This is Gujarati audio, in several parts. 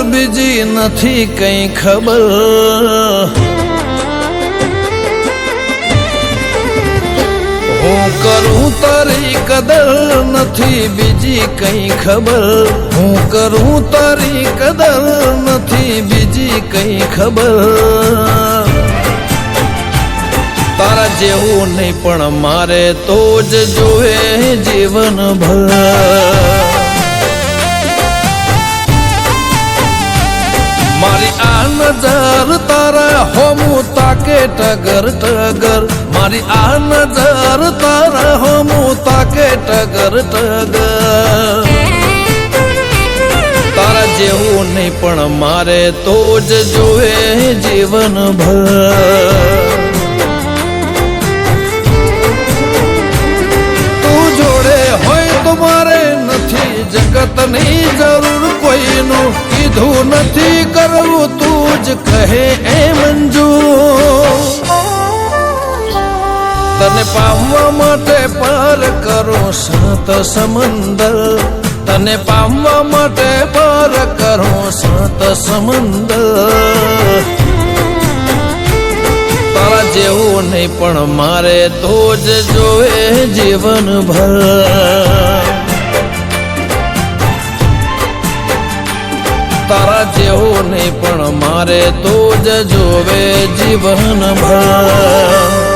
બીજી નથી કઈ ખબર હું કરું તારી કદર નથી બીજી કઈ ખબર હું કરું તારી કદર નથી બીજી કઈ ખબર તારા જેવું નહીં પણ મારે તો જ જોવે જીવન ભર મારી આ નજર તારા હોમું તાકે ટગર ટગર મારી આ નજર તારા હોમું તાકે ટગર ટગર તારા જેવું નહીં પણ મારે તો જ જોવે જીવન ભર મારે નથી જગતની જરૂર કોઈનું કીધું નથી કરવું તું જ કહે એ મંજૂર તને પામવા માટે પાર કરો સાત સમંદર તને પામવા માટે પાર કરો સાત સમંદર તારા જેવું નહીં પણ મારે તો જ જોવે જીવન ભર તારા જેવું નહીં પણ મારે તો જ જોવે જીવન ભર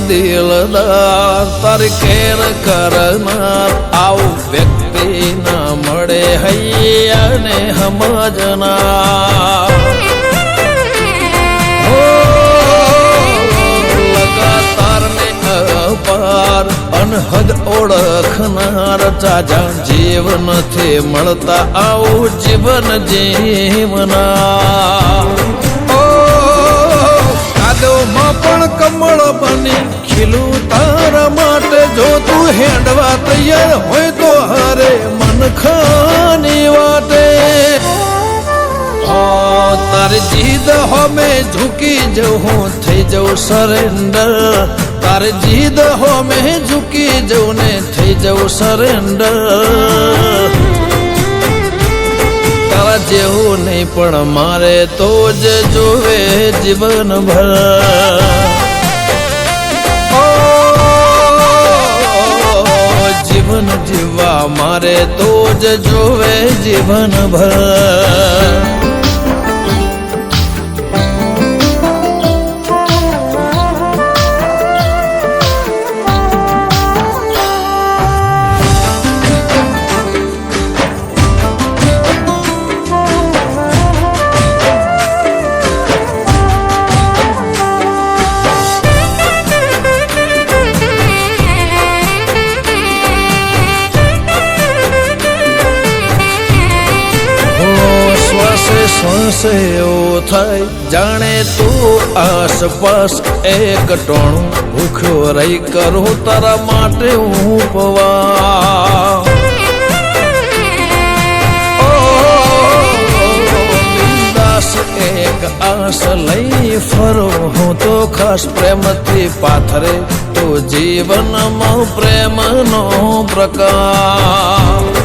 દિલદાર તારી કેર કરનાર આવું વ્યક્તિ ના મળે હૈયાને સમજનાર લગાતાર ને અપાર અનહદ ઓળખનાર ચાજા જીવ નથી મળતા આવું જીવન જીવનાર કાદવમાં પણ કમળ બની ખીલું તારા માટે જો તું હેડવા તૈયાર હોય તો હરે મન ખાની વાટે તારી જીદ હોમે ઝૂકી જવું થઈ જવું સરેન્ડર તારી જીદ હોમે ઝૂકી જવું ને થઈ જવું સરેન્ડર તારા જેવું નહીં પણ મારે તો જ જોવે જીવન ભર જીવન જીવવા મારે તો જ જોવે જીવન ભર શ્વાસે એવું થાય જાણે તું આસપાસ એક ટોણું ભૂખ્યો રહી કરું તારા માટે હું પવા બિંદાસ એક આસ લઈ ફરો હું તો ખાસ પ્રેમથી પાથરે તો જીવનમાં પ્રેમનો પ્રકાશ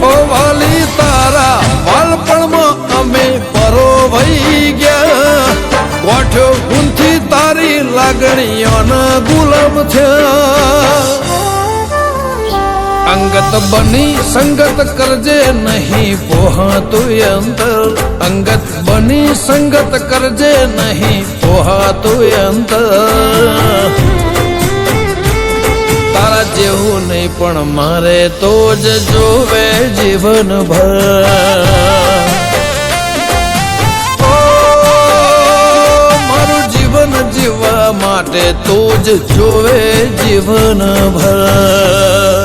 ઓ વાલી તારા વાલપણમાં અમે પરોવાઈ ગયા ગોઠ્યો ગુંથી તારી લાગણીઓના ગુલામ થયા અંગત બની સંગત કરજે નહીં પોહાતું અંતર અંગત બની સંગત કરજે નહીં પોહાતું અંતર તારા જેવું નહીં પણ મારે તો જ જોવે જીવન ભર મારું જીવન જીવવા માટે તો જ જોવે જીવન ભર